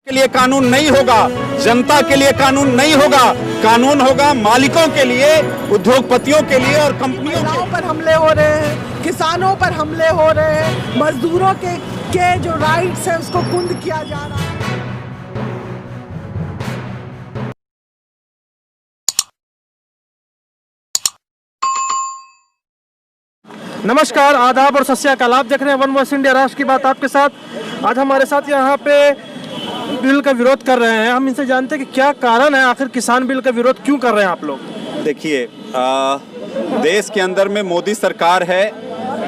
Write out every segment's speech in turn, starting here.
के लिए कानून नहीं होगा, जनता के लिए कानून नहीं होगा, कानून होगा मालिकों के लिए, उद्योगपतियों के लिए और कंपनियों पर हमले हो रहे हैं, किसानों पर हमले हो रहे हैं, मजदूरों के जो राइट्स है उसको कुंद किया जा रहा है। नमस्कार, आदाब और सत श्री अकाल। आप देख रहे हैं वन वॉइस इंडिया, राष्ट्र की बात आपके साथ। आज हमारे साथ यहाँ पे बिल का विरोध कर रहे हैं। हम इनसे जानते हैं कि क्या कारण है, आखिर किसान बिल का विरोध क्यों कर रहे हैं आप लोग। देखिए, देश के अंदर में मोदी सरकार है,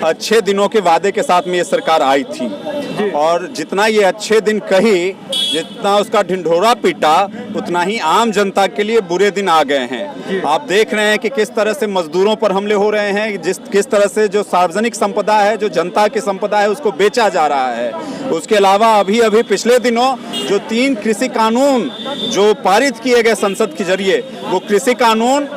अच्छे दिनों के वादे के साथ में ये सरकार आई थी और जितना ये अच्छे दिन कही, जितना उसका ढिंढोरा पीटा, उतना ही आम जनता के लिए बुरे दिन आ गए हैं। आप देख रहे हैं कि किस तरह से मजदूरों पर हमले हो रहे हैं, किस तरह से जो सार्वजनिक संपदा है, जो जनता की संपदा है, उसको बेचा जा रहा है। उसके अलावा अभी पिछले दिनों जो 3 कृषि कानून जो पारित किए गए संसद के जरिए, वो कृषि कानून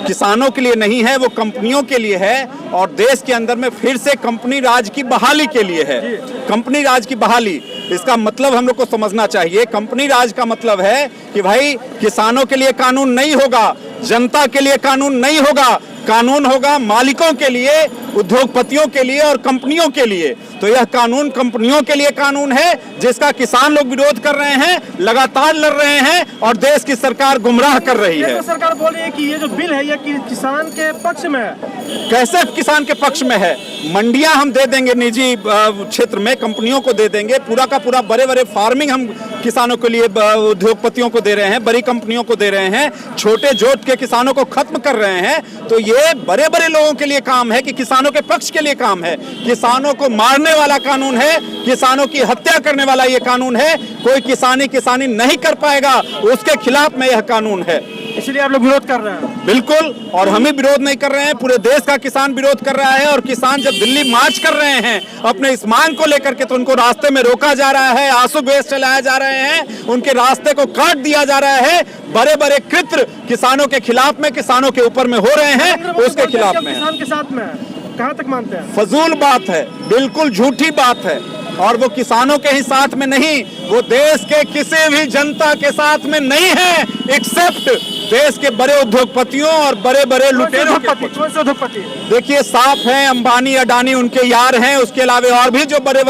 किसानों के लिए नहीं है, वो कंपनियों के लिए है और देश के अंदर में फिर से कंपनी राज की बहाली के लिए है। कंपनी राज की बहाली, इसका मतलब हम लोग को समझना चाहिए। कंपनी राज का मतलब है कि भाई किसानों के लिए कानून नहीं होगा, जनता के लिए कानून नहीं होगा, कानून होगा मालिकों के लिए, उद्योगपतियों के लिए और कंपनियों के लिए। तो यह कानून कंपनियों के लिए कानून है जिसका किसान लोग विरोध कर रहे हैं, लगातार लड़ रहे हैं और देश की सरकार गुमराह कर रही है। तो सरकार बोल रही है कि ये जो बिल है ये किसान के पक्ष में है। कैसे किसान के पक्ष में है? मंडियां हम दे देंगे निजी क्षेत्र में, कंपनियों को दे देंगे, पूरा का पूरा बड़े फार्मिंग हम किसानों के लिए, उद्योगपतियों को दे रहे हैं, बड़ी कंपनियों को दे रहे हैं, छोटे जोत के किसानों को खत्म कर रहे हैं। तो ये बड़े लोगों के लिए काम है कि किसानों के पक्ष के लिए काम है। किसानों को मारने वाला कानून है, किसानों की हत्या करने वाला ये कानून है। कोई किसानी नहीं कर पाएगा, उसके खिलाफ में यह कानून है। इसलिए आप लोग विरोध कर रहे हैं। बिल्कुल, और हम ही विरोध नहीं कर रहे हैं, पूरे देश का किसान विरोध कर रहा है। और किसान जब दिल्ली मार्च कर रहे हैं अपने इस मांग को लेकर के, तो उनको रास्ते में रोका जा रहा है, आंसू गैस चलाए जा रहे हैं, उनके रास्ते को काट दिया जा रहा है। बड़े कृत्य किसानों के खिलाफ में, किसानों के ऊपर में हो रहे हैं, उसके खिलाफ में। किसान के साथ में कहाँ तक मानते हैं? फजूल बात है, बिल्कुल झूठी बात है। और वो किसानों के ही साथ में नहीं, वो देश के किसी भी जनता के साथ में नहीं है, एक्सेप्ट देश के बड़े उद्योगपतियों और बड़े लुटेरों के। देखिए, साफ है, अंबानी अडानी उनके यार हैं, उसके अलावा और भी जो बड़े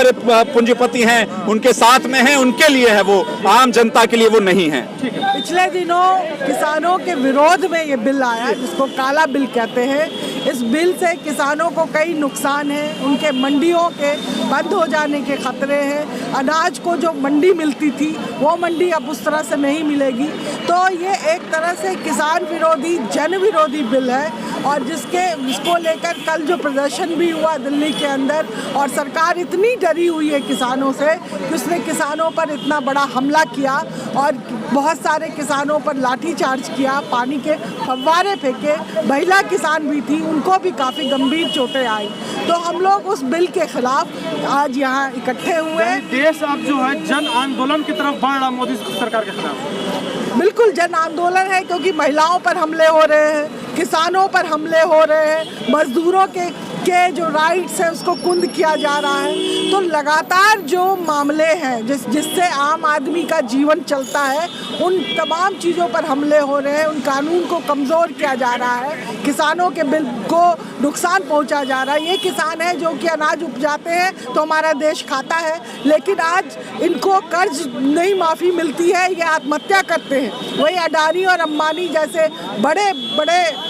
पूंजीपति हैं उनके साथ में हैं, उनके लिए है वो, आम जनता के लिए वो नहीं है। पिछले दिनों किसानों के विरोध में ये बिल आया, जिसको काला बिल कहते हैं। इस बिल से किसानों को कई नुकसान है, उनके मंडियों के बंद हो जाने के खतरे हैं। अनाज को जो मंडी मिलती थी वो मंडी अब उस तरह से नहीं मिलेगी। तो ये एक तरह से किसान विरोधी, जन विरोधी बिल है और जिसको लेकर कल जो प्रदर्शन भी हुआ दिल्ली के अंदर, और सरकार इतनी डरी हुई है किसानों से कि उसने किसानों पर इतना बड़ा हमला किया और बहुत सारे किसानों पर लाठीचार्ज किया, पानी के फव्वारे फेंके। महिला किसान भी थी, उनको भी काफ़ी गंभीर चोटें आई। तो हम लोग उस बिल के खिलाफ आज यहाँ इकट्ठे हुए। देश अब जो है जन आंदोलन की तरफ बढ़ रहा मोदी सरकार के खिलाफ। बिल्कुल जन आंदोलन है, क्योंकि महिलाओं पर हमले हो रहे हैं, किसानों पर हमले हो रहे हैं, मजदूरों के जो राइट्स है उसको कुंद किया जा रहा है। तो लगातार जो मामले हैं जिससे आम आदमी का जीवन चलता है, उन तमाम चीज़ों पर हमले हो रहे हैं, उन कानून को कमज़ोर किया जा रहा है, किसानों के बिल को नुकसान पहुंचा जा रहा है। ये किसान है जो कि अनाज उपजाते हैं तो हमारा देश खाता है, लेकिन आज इनको कर्ज नहीं माफ़ी मिलती है, ये आत्महत्या करते हैं। वही अडानी और अंबानी जैसे बड़े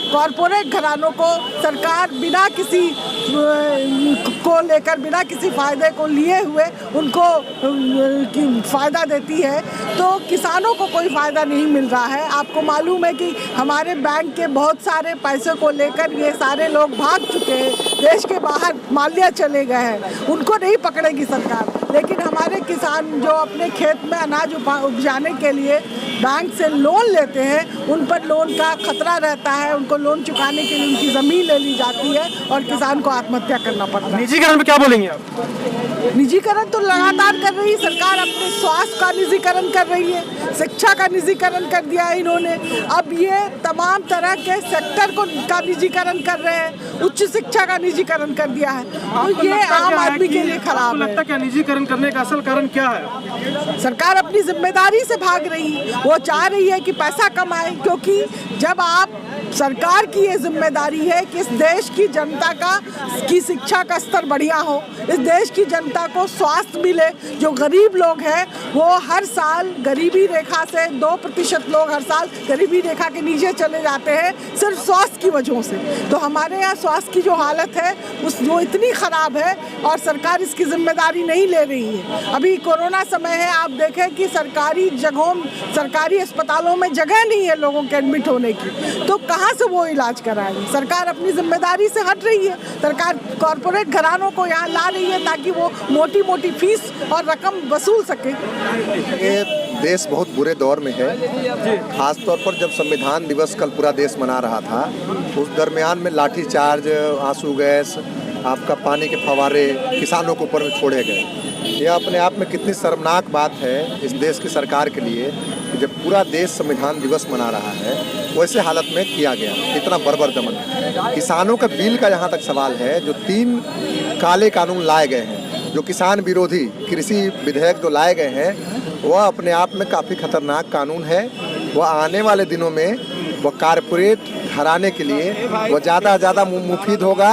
कॉरपोरेट घरानों को सरकार बिना किसी को लेकर, बिना किसी फायदे को लिए हुए उनको फ़ायदा देती है। तो किसानों को कोई फ़ायदा नहीं मिल रहा है। आपको मालूम है कि हमारे बैंक के बहुत सारे पैसे को लेकर ये सारे लोग भाग चुके हैं, देश के बाहर माल्या चले गए हैं, उनको नहीं पकड़ेगी सरकार। लेकिन हमारे किसान जो अपने खेत में अनाज उपजाने के लिए बैंक से लोन लेते हैं, उन पर लोन का खतरा रहता है, उनको लोन चुकाने के लिए उनकी ज़मीन ले ली जाती है और किसान को आत्महत्या करना पड़ता है। निजीकरण पे क्या बोलेंगे आप? निजीकरण तो लगातार कर रही है सरकार, अपने स्वास्थ्य का निजीकरण कर रही है, शिक्षा का निजीकरण कर दिया है इन्होंने, अब ये तमाम तरह के सेक्टर को का निजीकरण कर रहे हैं, उच्च शिक्षा का निजीकरण कर दिया है, तो ये आम आदमी के लिए खराब है। लगता है क्या निजीकरण करने का असल कारण क्या है? सरकार अपनी जिम्मेदारी से भाग रही है, वो चाह रही है कि पैसा कमाए, क्योंकि जब आप सरकार की ये जिम्मेदारी है कि इस देश की जनता की शिक्षा का स्तर बढ़िया हो, इस देश की जनता को स्वास्थ्य मिले, जो गरीब लोग हैं वो हर साल गरीबी रेखा से 2% लोग हर साल गरीबी रेखा के नीचे चले जाते हैं सिर्फ स्वास्थ्य की वजह से। तो हमारे यहाँ स्वास्थ्य की जो हालत है वो इतनी ख़राब है और सरकार इसकी जिम्मेदारी नहीं ले रही है। अभी कोरोना समय है, आप देखें कि सरकारी जगहों, सरकारी अस्पतालों में जगह नहीं है लोगों के एडमिट होने की, तो कहाँ से वो इलाज कराएंगे? सरकार अपनी जिम्मेदारी से हट रही है, सरकार कॉरपोरेट घरानों को यहाँ ला रही है ताकि वो मोटी मोटी फीस और रकम वसूल सके। ये देश बहुत बुरे दौर में है, खास तौर पर जब संविधान दिवस कल पूरा देश मना रहा था, उस दरमियान में लाठीचार्ज, आंसू गैस, आपका पानी के फव्वारे किसानों के ऊपर में छोड़े गए। यह अपने आप में कितनी शर्मनाक बात है इस देश की सरकार के लिए कि जब पूरा देश संविधान दिवस मना रहा है वैसे हालत में किया गया, इतना बर्बर दमन। किसानों का बिल का यहाँ तक सवाल है, जो 3 काले कानून लाए गए हैं, जो किसान विरोधी कृषि विधेयक जो लाए गए हैं, वह अपने आप में काफ़ी खतरनाक कानून है। वह आने वाले दिनों में वह कारपोरेट घराने के लिए वह ज़्यादा ज़्यादा मुफीद होगा,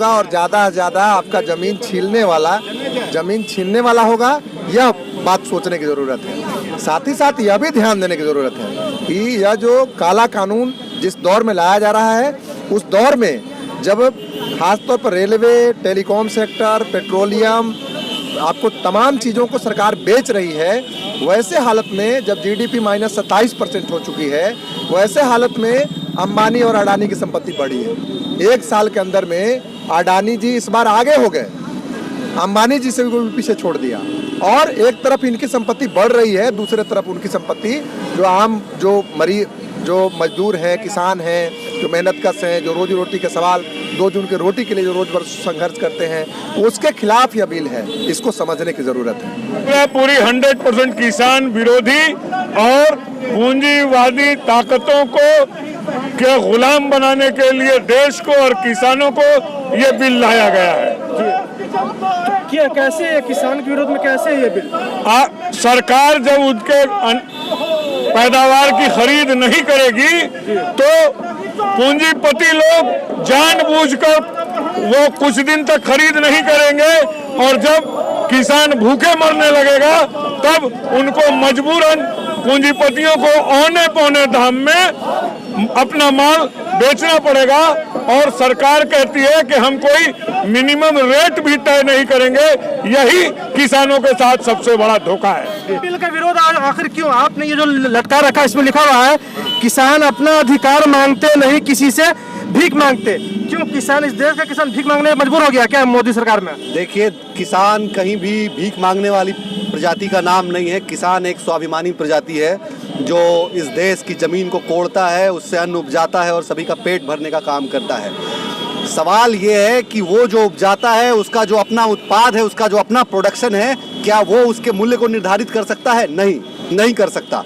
और ज़्यादा ज़्यादा आपका ज़मीन छीनने वाला होगा। यह बात सोचने की ज़रूरत है। साथ ही साथ यह भी ध्यान देने की ज़रूरत है कि यह जो काला कानून जिस दौर में लाया जा रहा है, उस दौर में जब खासतौर पर रेलवे, टेलीकॉम सेक्टर, पेट्रोलियम, आपको तमाम चीज़ों को सरकार बेच रही है, वैसे हालत में जब जीडीपी -27% हो चुकी है, वैसे हालत में अंबानी और अडानी की संपत्ति बढ़ी है। 1 साल के अंदर में अडानी जी इस बार आगे हो गए, अंबानी जी से भी पीछे छोड़ दिया, और एक तरफ इनकी संपत्ति बढ़ रही है, दूसरे तरफ उनकी संपत्ति जो मजदूर हैं, किसान हैं, जो मेहनतकश हैं, जो रोजी रोटी के सवाल 2 जून के रोटी के लिए जो रोज बरोज संघर्ष करते हैं, उसके खिलाफ यह बिल है। इसको समझने की जरूरत है। पूरी 100% किसान विरोधी और पूंजीवादी ताकतों को के गुलाम बनाने के लिए देश को और किसानों को ये बिल लाया गया है। क्या कैसे है किसान के विरोध में, कैसे है ये बिल? सरकार जब उनके पैदावार की खरीद नहीं करेगी तो पूंजीपति लोग जानबूझकर वो कुछ दिन तक खरीद नहीं करेंगे, और जब किसान भूखे मरने लगेगा तब उनको मजबूरन पूंजीपतियों को औने पौने दाम में अपना माल बेचना पड़ेगा। और सरकार कहती है कि हम कोई मिनिमम रेट भी तय नहीं करेंगे। यही किसानों के साथ सबसे बड़ा धोखा है। बिल का विरोध आखिर क्यों? आपने ये जो लटका रखा, इसमें लिखा हुआ है किसान अपना अधिकार मांगते नहीं, किसी से भीख मांगते। क्यों किसान, इस देश का किसान भीख मांगने में मजबूर हो गया क्या मोदी सरकार में? देखिए, किसान कहीं भी भीख मांगने वाली प्रजाति का नाम नहीं है। किसान एक स्वाभिमानी प्रजाति है जो इस देश की ज़मीन को कोड़ता है, उससे अन्न उपजाता है और सभी का पेट भरने का काम करता है। सवाल ये है कि वो जो उपजाता है, उसका जो अपना उत्पाद है, उसका जो अपना प्रोडक्शन है, क्या वो उसके मूल्य को निर्धारित कर सकता है? नहीं कर सकता।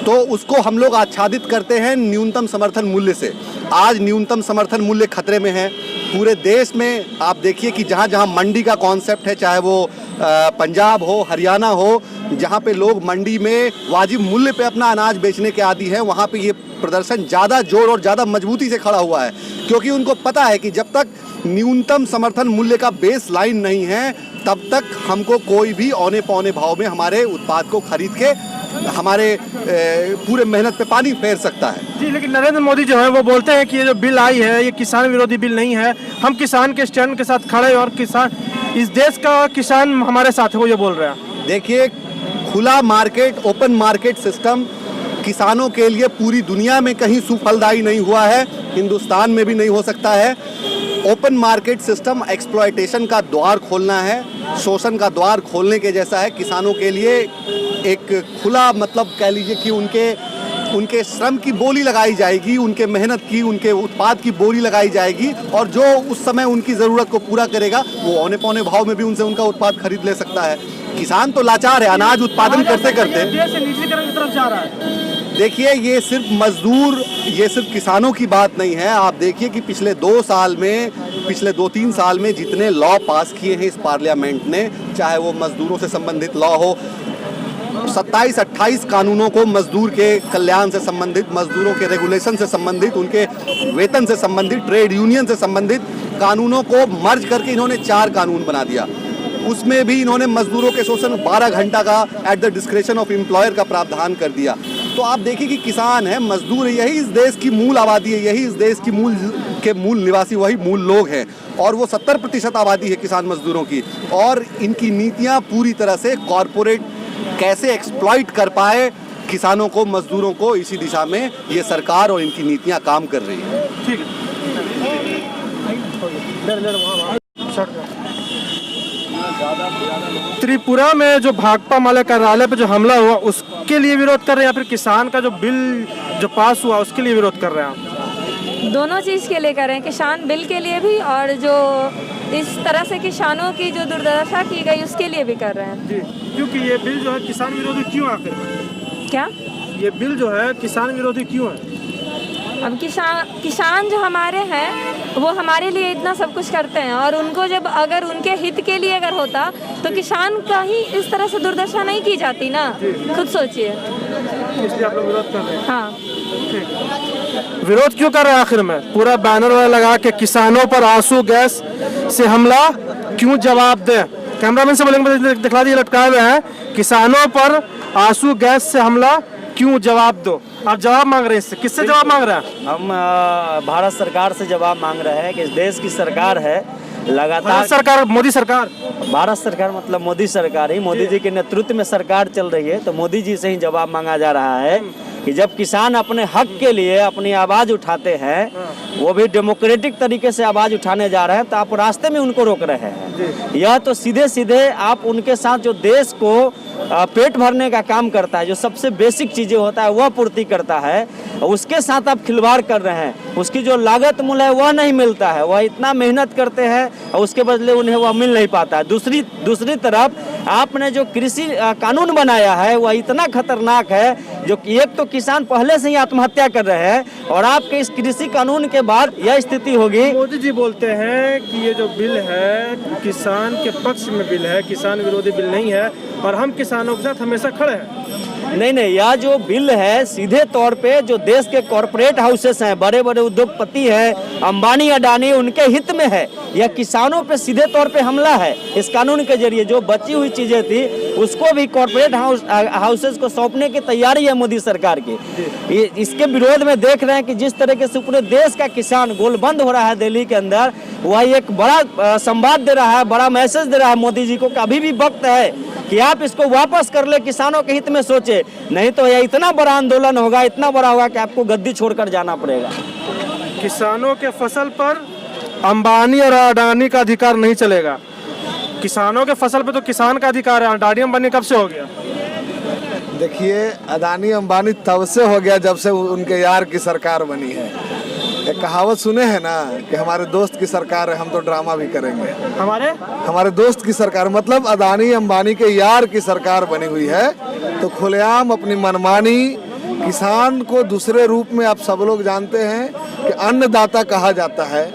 तो उसको हम लोग आच्छादित करते हैं न्यूनतम समर्थन मूल्य से। आज न्यूनतम समर्थन मूल्य खतरे में है पूरे देश में। आप देखिए कि जहाँ जहाँ मंडी का कॉन्सेप्ट है, चाहे वो पंजाब हो, हरियाणा हो, जहाँ पे लोग मंडी में वाजिब मूल्य पे अपना अनाज बेचने के आदी हैं, वहाँ पे ये प्रदर्शन ज़्यादा जोर और ज़्यादा मजबूती से खड़ा हुआ है, क्योंकि उनको पता है कि जब तक न्यूनतम समर्थन मूल्य का बेस लाइन नहीं है, तब तक हमको कोई भी औने पौने भाव में हमारे उत्पाद को खरीद के हमारे पूरे मेहनत पे पानी फेर सकता है। जी, लेकिन नरेंद्र मोदी जो है वो बोलते हैं कि ये जो बिल आई है ये किसान विरोधी बिल नहीं है, हम किसान के स्टैंड के साथ खड़े और किसान, इस देश का किसान हमारे साथ है, वो ये बोल रहे हैं। देखिए, खुला मार्केट, ओपन मार्केट सिस्टम किसानों के लिए पूरी दुनिया में कहीं सुफलदायी नहीं हुआ है, हिंदुस्तान में भी नहीं हो सकता है। ओपन मार्केट सिस्टम एक्सप्लॉयटेशन का द्वार खोलना है, शोषण का द्वार खोलने के जैसा है। किसानों के लिए एक खुला, मतलब कह लीजिए कि उनके उनके श्रम की बोली लगाई जाएगी, उनके मेहनत की, उनके उत्पाद की बोली लगाई जाएगी, और जो उस समय उनकी ज़रूरत को पूरा करेगा वो औने पौने भाव में भी उनसे उनका उत्पाद खरीद ले सकता है। किसान तो लाचार है, अनाज उत्पादन करते करते। देश निजीकरण की तरफ जा रहा है। देखिए, ये सिर्फ मजदूर, ये सिर्फ किसानों की बात नहीं है। आप देखिए कि पिछले 2-3 साल में जितने लॉ पास किए हैं इस पार्लियामेंट ने, चाहे वो मजदूरों से संबंधित लॉ हो, 27-28 कानूनों को मजदूर के कल्याण से संबंधित, मजदूरों के रेगुलेशन से संबंधित, उनके वेतन से संबंधित, ट्रेड यूनियन से संबंधित कानूनों को मर्ज करके इन्होंने 4 कानून बना दिया। उसमें भी इन्होंने मजदूरों के शोषण 12 घंटा का at the discretion of employer का प्रावधान कर दिया। तो आप देखिए कि किसान है, मजदूर है, यही इस देश की मूल आबादी है, यही इस देश की मूल निवासी, वही मूल लोग हैं, और वो 70% आबादी है किसान मजदूरों की। और इनकी नीतियां पूरी तरह से कॉरपोरेट कैसे एक्सप्लॉइट कर पाए किसानों को, मजदूरों को, इसी दिशा में ये सरकार और इनकी नीतियां काम कर रही है। ठीक है। त्रिपुरा में जो भाकपा माले कार्यालय पे जो हमला हुआ उसके लिए विरोध कर रहे हैं, या फिर किसान का जो बिल जो पास हुआ उसके लिए विरोध कर रहे हैं आप? दोनों चीज़ के लिए कर रहे हैं, किसान बिल के लिए भी और जो इस तरह से किसानों की जो दुर्दशा की गई उसके लिए भी कर रहे हैं जी। क्योंकि ये बिल जो है किसान विरोधी क्यों आखिर? क्या ये बिल जो है किसान विरोधी क्यों है? अब किसान जो हमारे हैं वो हमारे लिए इतना सब कुछ करते हैं, और उनको जब अगर उनके हित के लिए अगर होता तो किसान का ही इस तरह से दुर्दशा नहीं की जाती ना। खुद सोचिए, इसलिए आप लोग विरोध कर रहे हैं। हाँ, विरोध क्यों कर रहे हैं आखिर में? पूरा बैनर लगा के किसानों पर आंसू गैस से हमला क्यों जवाब दें? कैमरामैन से बोलेंगे, दिखला दिए लटकाए हुए हैं, किसानों पर आंसू गैस से हमला क्यों जवाब दो। आप जवाब मांग रहे हैं, इससे किससे जवाब मांग रहे हैं? हम भारत सरकार से जवाब मांग रहे हैं कि इस देश की सरकार है लगातार। भारत सरकार, मोदी सरकार? भारत सरकार मतलब मोदी सरकार ही, मोदी जी के नेतृत्व में सरकार चल रही है, तो मोदी जी से ही जवाब मांगा जा रहा है कि जब किसान अपने हक के लिए अपनी आवाज उठाते हैं, वो भी डेमोक्रेटिक तरीके से आवाज उठाने जा रहे हैं, तो आप रास्ते में उनको रोक रहे हैं। यह तो सीधे सीधे आप उनके साथ जो देश को पेट भरने का काम करता है, जो सबसे बेसिक चीजें होता है वह पूर्ति करता है, उसके साथ आप खिलवाड़ कर रहे हैं। उसकी जो लागत मूल्य है वह नहीं मिलता है, वह इतना मेहनत करते हैं और उसके बदले उन्हें वह मिल नहीं पाता है। दूसरी तरफ आपने जो कृषि कानून बनाया है वह इतना खतरनाक है, जो एक तो किसान पहले से ही आत्महत्या कर रहे हैं, और आपके इस कृषि कानून के बाद यह स्थिति होगी। मोदी जी बोलते हैं कि ये जो बिल है किसान के पक्ष में बिल है, किसान विरोधी बिल नहीं है, और हम किसानों के साथ हमेशा खड़े हैं। नहीं, यह जो बिल है सीधे तौर पे जो देश के कॉरपोरेट हाउसेस हैं, बड़े बड़े उद्योगपति हैं, अंबानी अडानी, उनके हित में है। यह किसानों पे सीधे तौर पे हमला है। इस कानून के जरिए जो बची हुई चीजें थी उसको भी कॉरपोरेट हाउसेस को सौंपने की तैयारी है मोदी सरकार की। इसके विरोध में देख रहे हैं कि जिस तरीके से पूरे देश का किसान गोलबंद हो रहा है दिल्ली के अंदर, वह एक बड़ा संवाद दे रहा है, बड़ा मैसेज दे रहा है मोदी जी को कि अभी भी वक्त है कि आप इसको वापस कर ले, किसानों के हित में सोचे, नहीं तो यह इतना बड़ा आंदोलन होगा, इतना बड़ा होगा कि आपको गद्दी छोड़कर जाना पड़ेगा। किसानों के फसल पर अंबानी और अडानी का अधिकार नहीं चलेगा। किसानों के फसल पे तो किसान का अधिकार है, अडानी अंबानी कब से हो गया? देखिए, अदानी अंबानी तब से हो गया जब से उनके यार की सरकार बनी है। एक कहावत सुने हैं ना कि हमारे दोस्त की सरकार है, हम तो ड्रामा भी करेंगे। हमारे दोस्त की सरकार मतलब अदानी अंबानी के यार की सरकार बनी हुई है, तो खुलेआम अपनी मनमानी किसान को दूसरे रूप में आप सब लोग जानते हैं कि अन्नदाता कहा जाता है,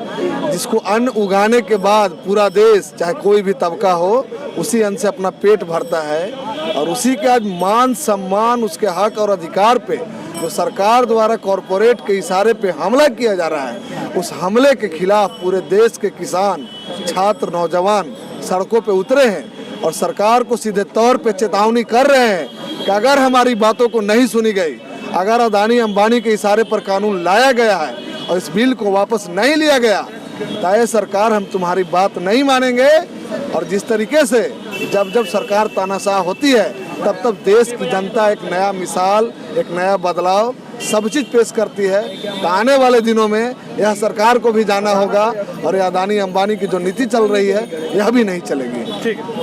जिसको अन्न उगाने के बाद पूरा देश चाहे कोई भी तबका हो उसी अन्न से अपना पेट भरता है, और उसी के आज मान सम्मान, उसके हक और अधिकार पे जो सरकार द्वारा कॉरपोरेट के इशारे पे हमला किया जा रहा है, उस हमले के खिलाफ पूरे देश के किसान, छात्र, नौजवान सड़कों पे उतरे हैं और सरकार को सीधे तौर पे चेतावनी कर रहे हैं कि अगर हमारी बातों को नहीं सुनी गई, अगर अदानी अंबानी के इशारे पर कानून लाया गया है और इस बिल को वापस नहीं लिया गया, तो ये सरकार हम तुम्हारी बात नहीं मानेंगे। और जिस तरीके से जब सरकार तानाशाह होती है तब देश की जनता एक नया मिसाल, एक नया बदलाव, सब चीज़ पेश करती है। तो आने वाले दिनों में यह सरकार को भी जाना होगा और यह अदानी अंबानी की जो नीति चल रही है यह भी नहीं चलेगी। ठीक है।